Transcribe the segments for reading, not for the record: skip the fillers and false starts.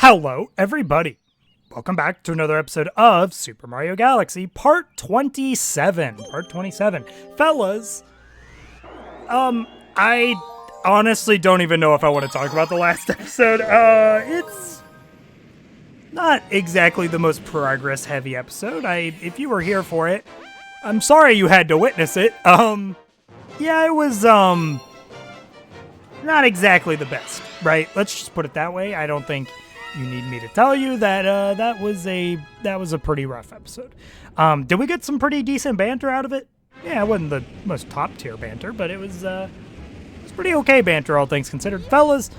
Hello, everybody. Welcome back to another episode of Super Mario Galaxy, Part 27. Part 27. Fellas, I honestly don't even know if I want to talk about the last episode. It's not exactly the most progress-heavy episode. If you were here for it, I'm sorry you had to witness it. Yeah, it was, not exactly the best, right? Let's just put it that way. I don't think you need me to tell you that that was a pretty rough episode. Did we get some pretty decent banter out of it? Yeah, it wasn't the most top tier banter, but it was pretty okay banter, all things considered. Fellas,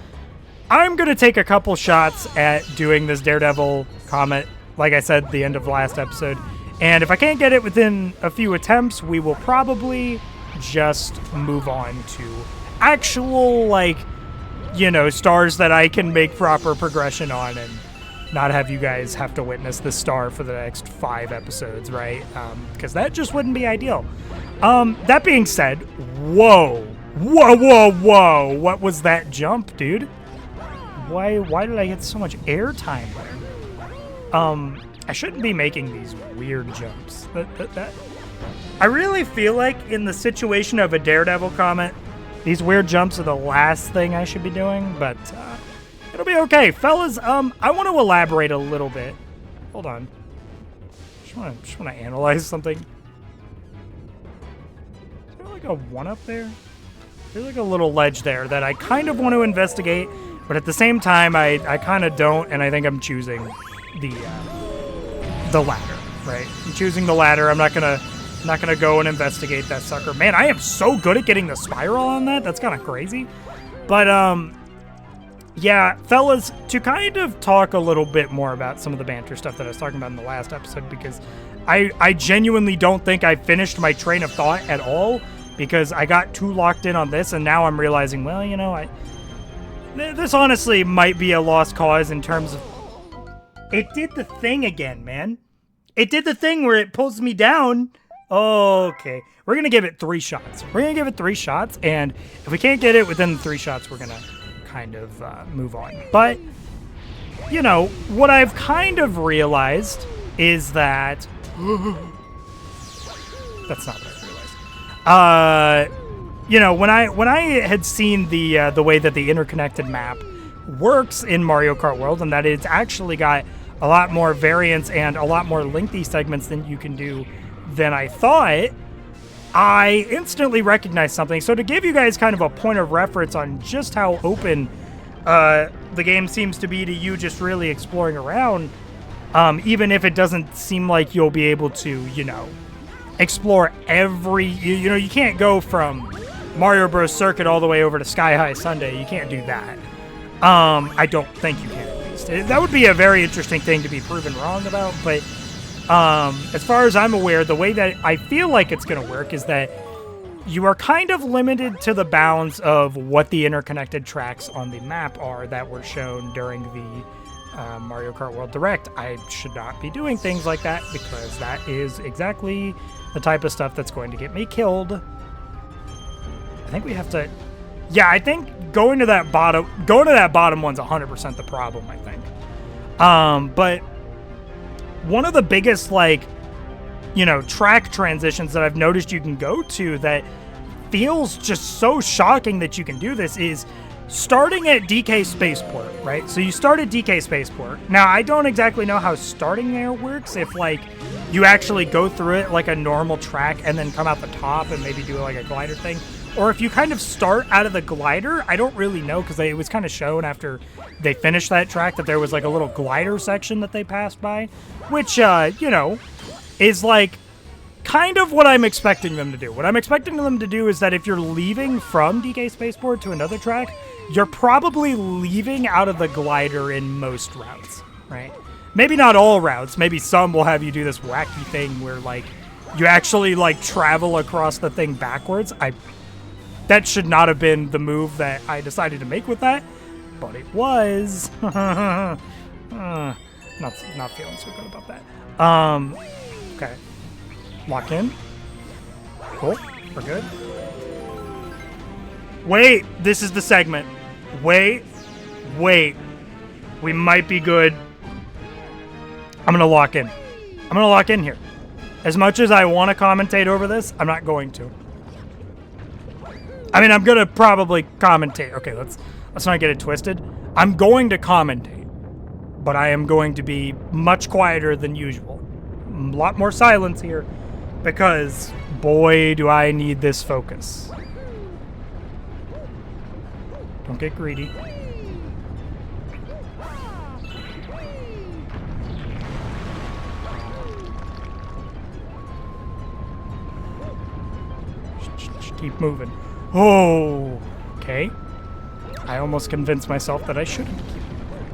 I'm gonna take a couple shots at doing this Daredevil comet, like I said at the end of last episode. And if I can't get it within a few attempts, we will probably just move on to actual, like, you know, stars that I can make proper progression on and not have you guys have to witness the star for the next 5 episodes, right? Because that just wouldn't be ideal. That being said, whoa. What was that jump, dude? Why did I get so much airtime there? I shouldn't be making these weird jumps. I really feel like in the situation of a Daredevil comet, these weird jumps are the last thing I should be doing, but it'll be okay. Fellas, I want to elaborate a little bit. Hold on. Just want to analyze something. Is there like a one up there? There's like a little ledge there that I kind of want to investigate, but at the same time, I kind of don't, and I think I'm choosing the ladder, right? I'm choosing the ladder. I'm not gonna go and investigate that sucker. Man, I am so good at getting the spiral on that. That's kind of crazy. But, yeah, fellas, to kind of talk a little bit more about some of the banter stuff that I was talking about in the last episode, because I genuinely don't think I finished my train of thought at all, because I got too locked in on this, and now I'm realizing, well, you know, this honestly might be a lost cause in terms of... It did the thing again, man. It did the thing where it pulls me down. Okay, we're going to give it 3 shots. And if we can't get it within the 3 shots, we're going to kind of move on. But, you know, what I've kind of realized is that... That's not what I realized. You know, when I had seen the way that the interconnected map works in Mario Kart World, and that it's actually got a lot more variants and a lot more lengthy segments than you can do than I thought, I instantly recognized something. So to give you guys kind of a point of reference on just how open the game seems to be to you just really exploring around, even if it doesn't seem like you'll be able to, you know, explore every, you know, you can't go from Mario Bros. Circuit all the way over to Sky High Sunday. You can't do that. I don't think you can, at least. That would be a very interesting thing to be proven wrong about, but as far as I'm aware, the way that I feel like it's going to work is that you are kind of limited to the bounds of what the interconnected tracks on the map are that were shown during the Mario Kart World Direct. I should not be doing things like that because that is exactly the type of stuff that's going to get me killed. I think we have to... Yeah, I think going to that bottom one's 100% the problem, I think. But one of the biggest, like, you know, track transitions that I've noticed you can go to that feels just so shocking that you can do this is starting at DK Spaceport, right? So you start at DK Spaceport. Now, I don't exactly know how starting there works, if, like, you actually go through it like a normal track and then come out the top and maybe do, like, a glider thing. Or if you kind of start out of the glider, I don't really know, because it was kind of shown after they finished that track that there was like a little glider section that they passed by, which, you know, is like kind of what I'm expecting them to do. What I'm expecting them to do is that if you're leaving from DK Spaceport to another track, you're probably leaving out of the glider in most routes, right? Maybe not all routes. Maybe some will have you do this wacky thing where, like, you actually, like, travel across the thing backwards. That should not have been the move that I decided to make with that, but it was. Not feeling so good about that. Okay. Lock in. Cool. We're good. Wait, this is the segment. Wait. We might be good. I'm going to lock in. I'm going to lock in here. As much as I want to commentate over this, I'm not going to. I mean, I'm going to probably commentate. Okay, let's not get it twisted. I'm going to commentate, but I am going to be much quieter than usual. A lot more silence here because, boy, do I need this focus. Don't get greedy. Keep moving. Oh, okay. I almost convinced myself that I shouldn't keep moving.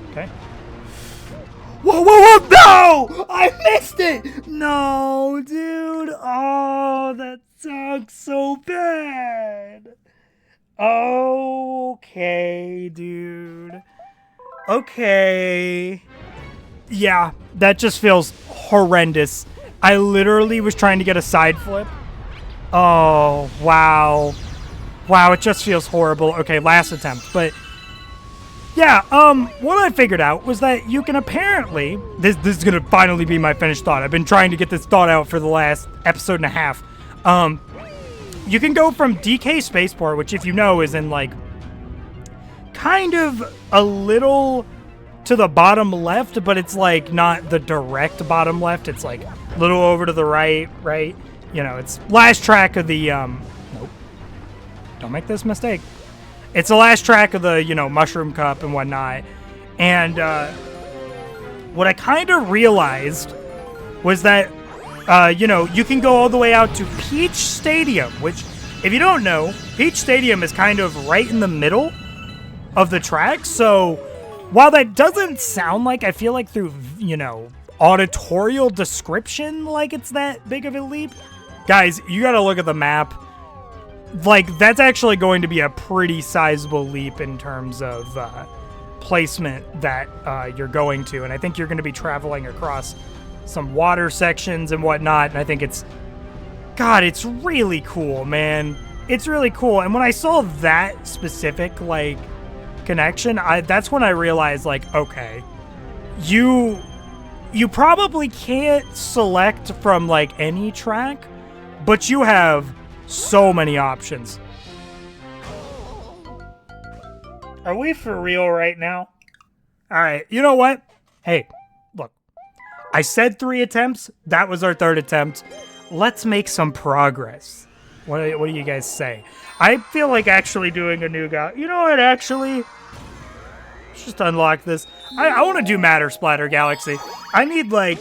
Okay. Whoa, whoa, whoa! No! I missed it! No, dude. Oh, that sucks so bad. Okay, dude. Okay. Yeah, that just feels horrendous. I literally was trying to get a side flip. Oh, wow. Wow, it just feels horrible. Okay, last attempt. But, yeah, what I figured out was that you can apparently... This is going to finally be my finished thought. I've been trying to get this thought out for the last episode and a half. You can go from DK Spaceport, which, if you know, is in, like, kind of a little to the bottom left, but it's, like, not the direct bottom left. It's, like, a little over to the right? You know, it's last track of the, nope. Don't make this mistake. It's the last track of the, you know, Mushroom Cup and whatnot. And, what I kind of realized was that, you know, you can go all the way out to Peach Stadium, which, if you don't know, Peach Stadium is kind of right in the middle of the track. So, while that doesn't sound like, I feel like through, you know, auditorial description, like it's that big of a leap, guys, you gotta look at the map. Like, that's actually going to be a pretty sizable leap in terms of placement that you're going to. And I think you're going to be traveling across some water sections and whatnot. And I think it's... God, it's really cool, man. It's really cool. And when I saw that specific, like, connection, that's when I realized, like, okay, you probably can't select from, like, any track, but you have so many options. Are we for real right now? All right, you know what? Hey, look, I said 3 attempts. That was our 3rd attempt. Let's make some progress. What do you guys say? I feel like actually doing a new guy. You know what, actually? Let's just unlock this. I want to do Matter Splatter Galaxy. I need like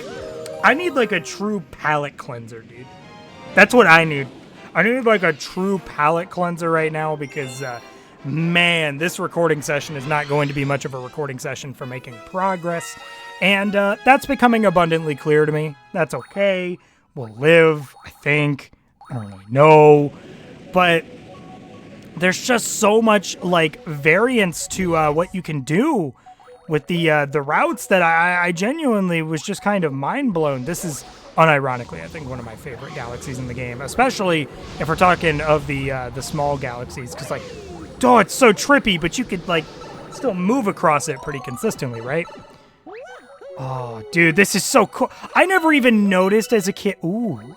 a true palate cleanser, dude. That's what I need. I need like a true palate cleanser right now because, man, this recording session is not going to be much of a recording session for making progress. And that's becoming abundantly clear to me. That's okay. We'll live, I think. I don't really know. But there's just so much, like, variance to what you can do with the routes that I genuinely was just kind of mind blown. This is, unironically, I think one of my favorite galaxies in the game, especially if we're talking of the small galaxies, because, like, oh, it's so trippy, but you could, like, still move across it pretty consistently, right? Oh, dude, this is so cool. I never even noticed as a kid. Ooh.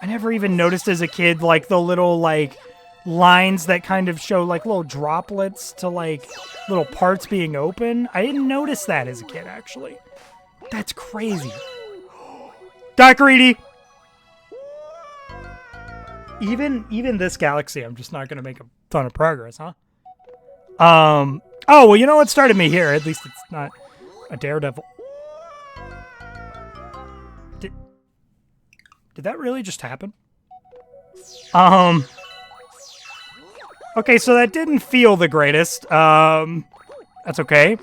I never even noticed as a kid, like, the little, like, lines that kind of show, like, little droplets to, like, little parts being open. I didn't notice that as a kid, actually. That's crazy. Got greedy. Even this galaxy, I'm just not going to make a ton of progress, huh? Oh, well, you know what started me here? At least it's not a daredevil. Did that really just happen? Okay, so that didn't feel the greatest. That's okay.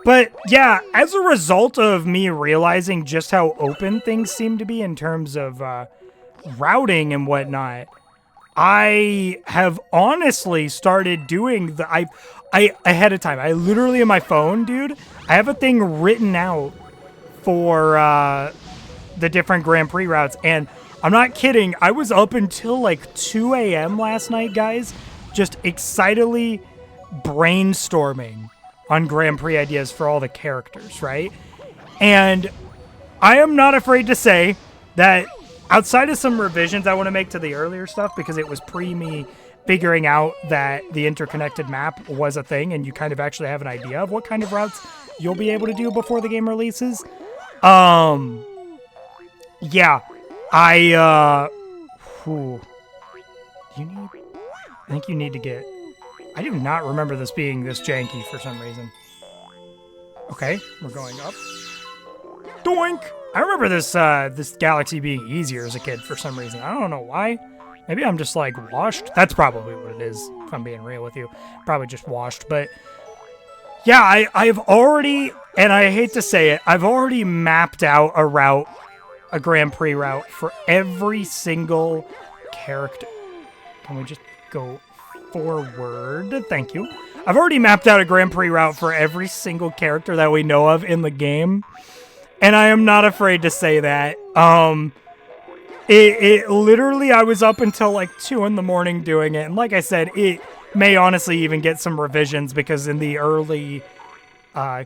But yeah, as a result of me realizing just how open things seem to be in terms of routing and whatnot, I have honestly started doing the I ahead of time. I literally on my phone, dude, I have a thing written out for the different Grand Prix routes, and I'm not kidding. I was up until like 2 a.m. last night, guys, just excitedly brainstorming on Grand Prix ideas for all the characters, right? And I am not afraid to say that outside of some revisions I want to make to the earlier stuff, because it was pre me figuring out that the interconnected map was a thing and you kind of actually have an idea of what kind of routes you'll be able to do before the game releases. Yeah, I think you need to get... I do not remember this being this janky for some reason. Okay, we're going up. Doink! I remember this this galaxy being easier as a kid for some reason. I don't know why. Maybe I'm just, like, washed. That's probably what it is, if I'm being real with you. Probably just washed, but... Yeah, I've already, and I hate to say it, I've already mapped out a route, a Grand Prix route, for every single character. Can we just go forward? Thank you. I've already mapped out a Grand Prix route for every single character that we know of in the game. And I am not afraid to say that. It literally, I was up until like 2 in the morning doing it. And like I said, it may honestly even get some revisions, because in the early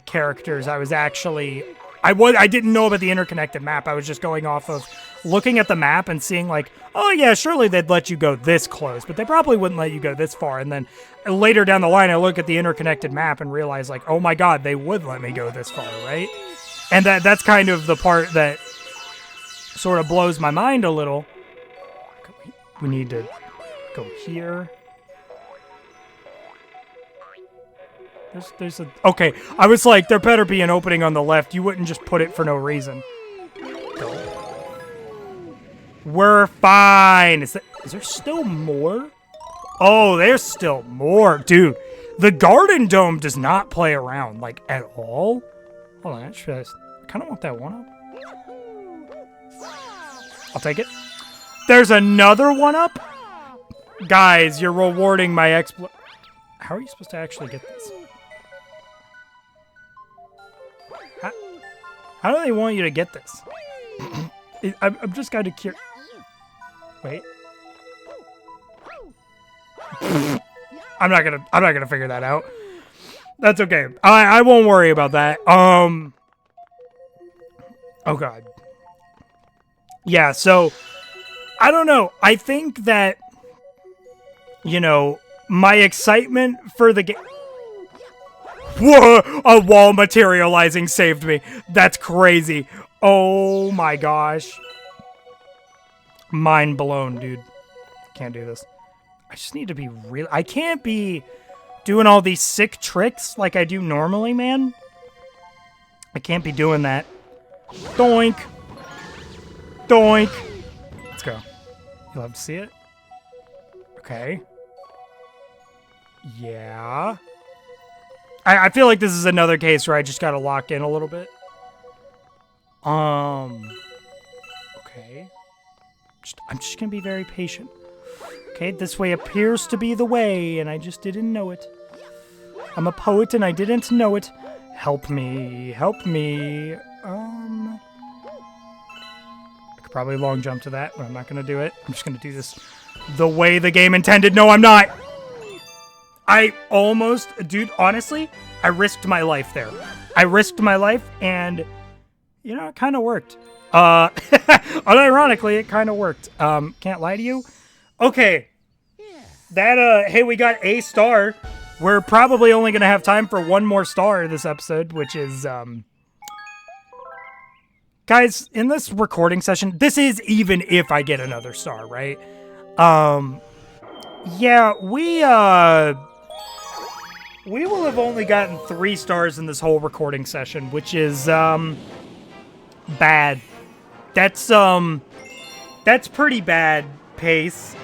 characters, I was actually... I didn't know about the interconnected map. I was just going off of looking at the map and seeing like, oh yeah, surely they'd let you go this close, but they probably wouldn't let you go this far. And then later down the line, I look at the interconnected map and realize like, oh my God, they would let me go this far, right? And that's kind of the part that sort of blows my mind a little. We need to go here. There's a... Okay, I was like, there better be an opening on the left. You wouldn't just put it for no reason. Go. We're fine. Is there still more? Oh, there's still more. Dude, the Garden Dome does not play around, like, at all. Hold on, actually, I kind of want that one up. I'll take it. There's another one up? Guys, you're rewarding my exploit. How are you supposed to actually get this? How do they want you to get this? I'm just kind of curious. Wait. I'm not gonna figure that out. That's okay. I won't worry about that. Oh God. Yeah, so I don't know. I think that, you know, my excitement for the game... Whoa! A wall materializing saved me. That's crazy. Oh my gosh. Mind blown, dude. Can't do this. I just need to be real. I can't be doing all these sick tricks like I do normally, man. I can't be doing that. Doink. Doink. Let's go. You'll have to see it. Okay. Yeah. I feel like this is another case where I just gotta lock in a little bit. Okay. I'm just gonna be very patient. Okay, this way appears to be the way, and I just didn't know it. I'm a poet, and I didn't know it. Help me. Help me. I could probably long jump to that, but I'm not gonna do it. I'm just gonna do this the way the game intended. No, I'm not! I almost... Dude, honestly, I risked my life there. I risked my life, and, you know, it kind of worked. Unironically, it kind of worked. Can't lie to you. Okay. That, hey, we got a star. We're probably only going to have time for one more star this episode, which is, guys, in this recording session, this is even if I get another star, right? Yeah, we will have only gotten 3 stars in this whole recording session, which is, bad. That's pretty bad pace.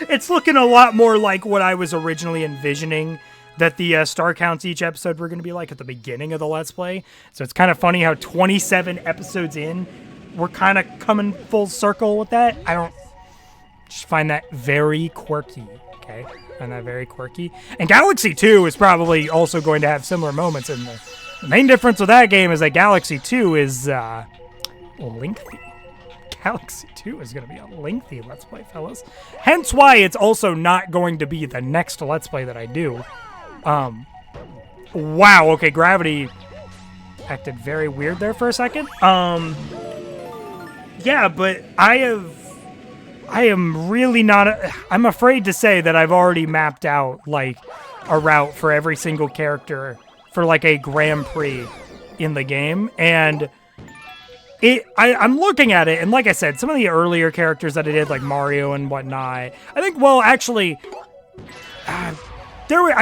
It's looking a lot more like what I was originally envisioning that the star counts each episode were going to be like at the beginning of the Let's Play. So it's kind of funny how 27 episodes in, we're kind of coming full circle with that. I don't just find that very quirky, okay? Find that very quirky. And Galaxy 2 is probably also going to have similar moments in the main difference with that game is that Galaxy 2 is lengthy. Galaxy 2 is going to be a lengthy Let's Play, fellas. Hence why it's also not going to be the next Let's Play that I do. Wow, okay, gravity acted very weird there for a second. Yeah, but I am really not, I'm afraid to say that I've already mapped out, like, a route for every single character for, like, a Grand Prix in the game, and I'm looking at it, and like I said, some of the earlier characters that I did, like Mario and whatnot, I think, well, actually, I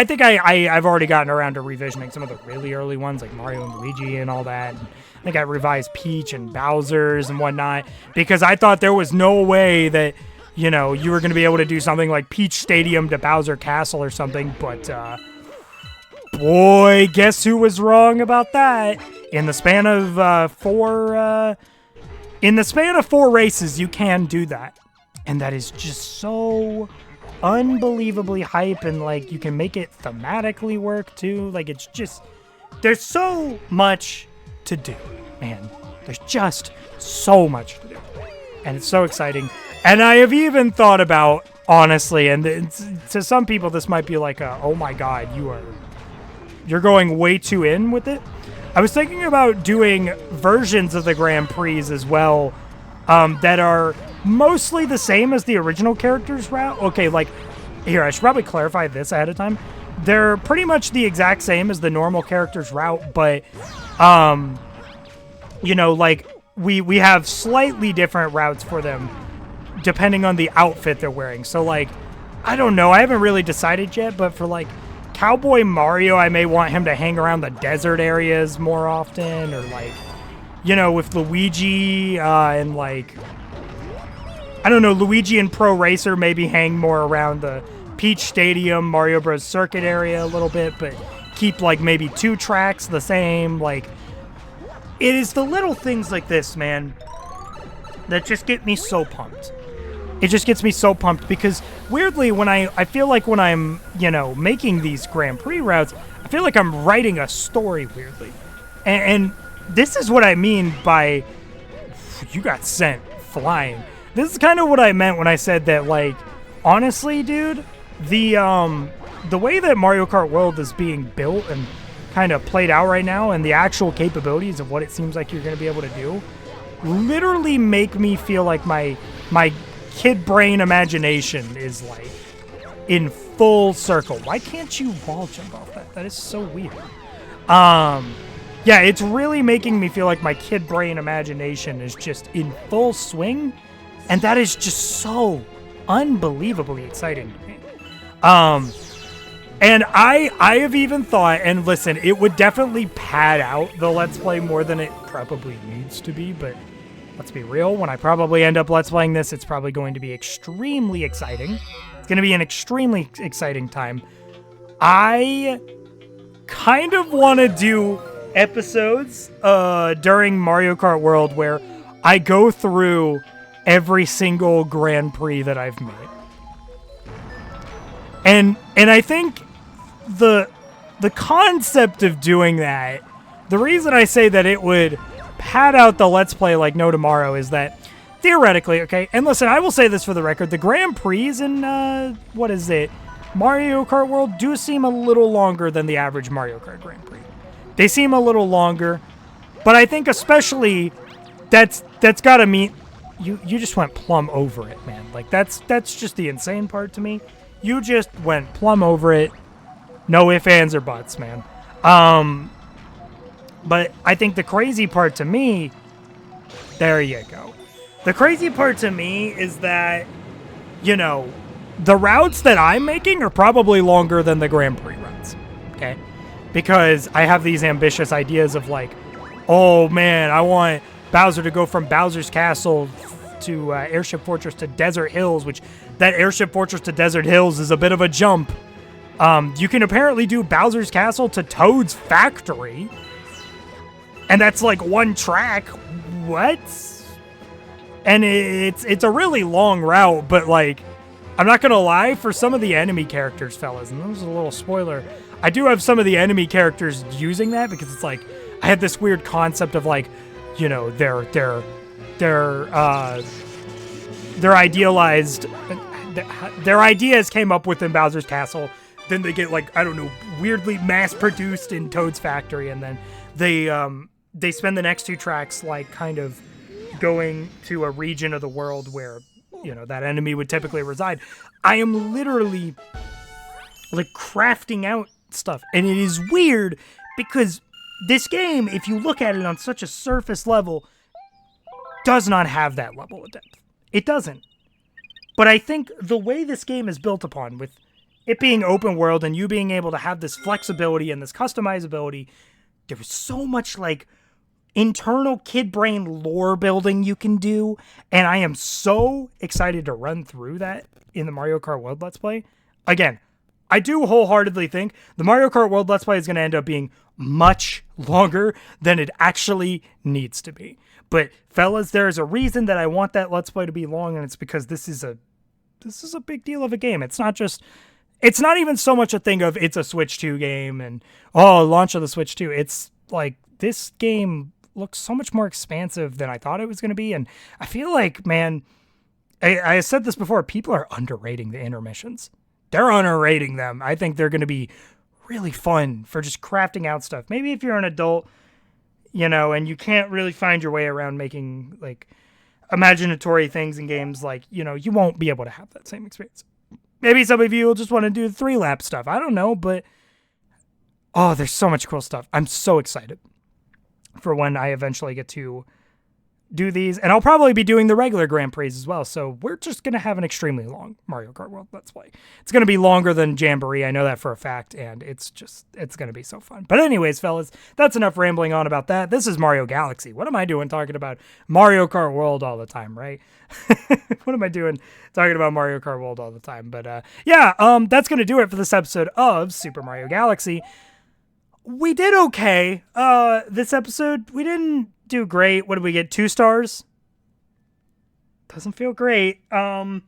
think I've already gotten around to revisioning some of the really early ones, like Mario and Luigi and all that. I think I revised Peach and Bowser's and whatnot, because I thought there was no way that, you know, you were going to be able to do something like Peach Stadium to Bowser Castle or something, but, boy, guess who was wrong about that? In the span of 4 races, you can do that. And that is just so unbelievably hype, and like you can make it thematically work too. Like it's just, there's so much to do, man. There's just so much to do. And it's so exciting. And I have even thought about, honestly, and to some people this might be like a, oh my god, you're going way too in with it. I was thinking about doing versions of the Grand Prix as well, that are mostly the same as the original characters route. Okay, like, here, I should probably clarify this ahead of time. They're pretty much the exact same as the normal characters route, but, you know, like, we have slightly different routes for them depending on the outfit they're wearing. So, like, I don't know, I haven't really decided yet, but for, like, Cowboy Mario, I may want him to hang around the desert areas more often, or like, you know, with Luigi and like, I don't know, Luigi and Pro Racer maybe hang more around the Peach Stadium, Mario Bros. Circuit area a little bit, but keep like maybe 2 tracks the same. Like, it is the little things like this, man, that just get me so pumped. It just gets me so pumped because weirdly when I feel like when I'm, you know, making these Grand Prix routes, I feel like I'm writing a story weirdly. And this is what I mean by you got sent flying. This is kind of what I meant when I said that, like, honestly, dude, the way that Mario Kart World is being built and kind of played out right now and the actual capabilities of what it seems like you're going to be able to do literally make me feel like my kid brain imagination is like in full circle. Why can't you wall jump off that? That is so weird. Yeah, it's really making me feel like my kid brain imagination is just in full swing, and that is just so unbelievably exciting to me. And I have even thought, and listen, it would definitely pad out the Let's Play more than it probably needs to be, but let's be real, when I probably end up Let's Playing this, it's probably going to be extremely exciting. It's going to be an extremely exciting time. I kind of want to do episodes during Mario Kart World where I go through every single Grand Prix that I've made. And I think the concept of doing that, the reason I say that it would pad out the Let's Play like no tomorrow is that theoretically, okay, and listen, I will say this for the record, the Grand Prix in, what is it, Mario Kart World do seem a little longer than the average Mario Kart Grand Prix. They seem a little longer, but I think especially that's got to mean you just went plumb over it, man. Like that's just the insane part to me. You just went plumb over it. No ifs, ands, or buts, man. But I think the crazy part to me, there you go. The crazy part to me is that, you know, the routes that I'm making are probably longer than the Grand Prix routes, okay? Because I have these ambitious ideas of like, oh man, I want Bowser to go from Bowser's Castle to Airship Fortress to Desert Hills, which that Airship Fortress to Desert Hills is a bit of a jump. You can apparently do Bowser's Castle to Toad's Factory, and that's like 1 track. What? And it's a really long route, but like, I'm not gonna lie, for some of the enemy characters, fellas, and this is a little spoiler, I do have some of the enemy characters using that because it's like, I had this weird concept of like, you know, they're their idealized their ideas came up with in Bowser's Castle. Then they get, like, I don't know, weirdly mass-produced in Toad's factory, and then they spend the next 2 tracks, like, kind of going to a region of the world where, you know, that enemy would typically reside. I am literally, like, crafting out stuff, and it is weird because this game, if you look at it on such a surface level, does not have that level of depth. It doesn't. But I think the way this game is built upon, with it being open world and you being able to have this flexibility and this customizability, there was so much, like, internal kid brain lore building you can do, and I am so excited to run through that in the Mario Kart World Let's Play. Again, I do wholeheartedly think the Mario Kart World Let's Play is going to end up being much longer than it actually needs to be. But fellas, there is a reason that I want that Let's Play to be long, and it's because this is a big deal of a game. It's not even so much a thing of it's a Switch 2 game and, launch of the Switch 2. It's like, this game looks so much more expansive than I thought it was going to be. And I feel like, man, I said this before, people are underrating the intermissions. They're underrating them. I think they're going to be really fun for just crafting out stuff. Maybe if you're an adult, you know, and you can't really find your way around making, like, imaginatory things in games, like, you know, you won't be able to have that same experience. Maybe some of you will just want to do 3-lap stuff. I don't know, but there's so much cool stuff. I'm so excited for when I eventually get to do these. And I'll probably be doing the regular Grand Prix as well. So we're just going to have an extremely long Mario Kart World Let's Play. It's going to be longer than Jamboree. I know that for a fact. And it's going to be so fun. But anyways, fellas, that's enough rambling on about that. This is Mario Galaxy. What am I doing talking about Mario Kart World all the time, right? What am I doing talking about Mario Kart World all the time? But that's going to do it for this episode of Super Mario Galaxy. We did okay. This episode, we didn't do great. What did we get? 2 stars? Doesn't feel great. In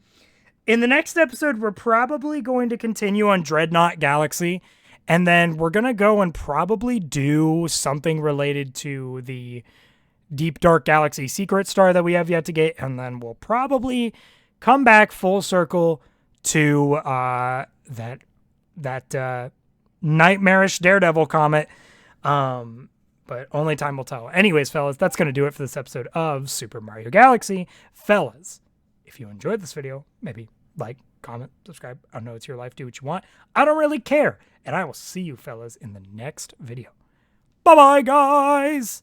the next episode, we're probably going to continue on Dreadnought Galaxy, and then we're going to go and probably do something related to the Deep Dark Galaxy Secret Star that we have yet to get, and then we'll probably come back full circle to that nightmarish Daredevil comet. But only time will tell. Anyways, fellas, that's going to do it for this episode of Super Mario Galaxy. Fellas, if you enjoyed this video, maybe like, comment, subscribe. I know it's your life. Do what you want. I don't really care. And I will see you fellas in the next video. Bye-bye, guys!